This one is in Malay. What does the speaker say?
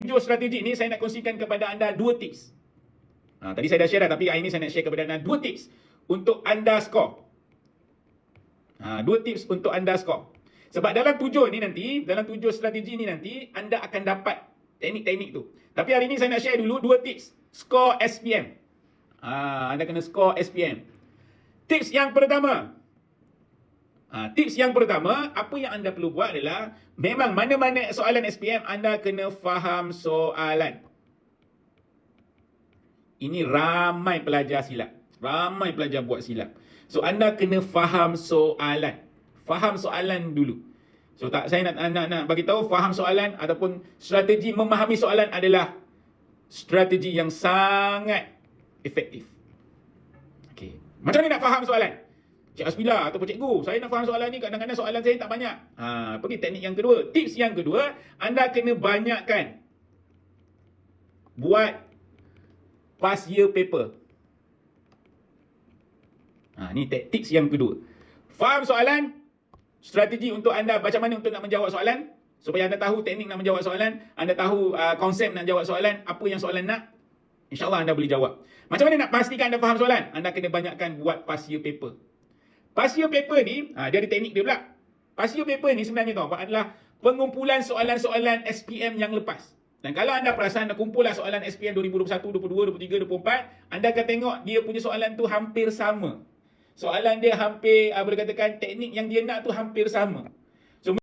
7 strategi ni saya nak kongsikan kepada anda 2 tips. Tadi saya dah share dah, tapi hari ni saya nak share kepada anda 2 tips untuk anda skor. 2 tips untuk anda skor. Sebab dalam 7 ni nanti, dalam 7 strategi ni nanti, anda akan dapat teknik-teknik tu. Tapi hari ni saya nak share dulu 2 tips skor SPM. Anda kena skor SPM. Tips yang pertama. Tips yang pertama, apa yang anda perlu buat adalah, memang mana-mana soalan SPM, anda kena faham soalan. Ini ramai pelajar silap. Ramai pelajar buat silap. So, anda kena faham soalan. Faham soalan dulu. So, saya nak bagi tahu, faham soalan ataupun strategi memahami soalan adalah strategi yang sangat efektif. Okey. Macam mana nak faham soalan? Cik Asmila ataupun cikgu, saya nak faham soalan ni, kadang-kadang soalan saya tak banyak. Pergi teknik yang kedua. Tips yang kedua, anda kena banyakkan buat past year paper. Ni tips yang kedua. Faham soalan, strategi untuk anda macam mana untuk nak menjawab soalan, supaya anda tahu teknik nak menjawab soalan, anda tahu konsep nak jawab soalan, apa yang soalan nak, InsyaAllah anda boleh jawab. Macam mana nak pastikan anda faham soalan? Anda kena banyakkan buat past year paper. Past year paper ni, dia ada teknik dia pula. Past year paper ni sebenarnya adalah pengumpulan soalan-soalan SPM yang lepas. Dan kalau anda perasan, anda kumpulah soalan SPM 2021, 22, 23, 24, anda akan tengok dia punya soalan tu hampir sama. Soalan dia hampir, boleh katakan teknik yang dia nak tu hampir sama.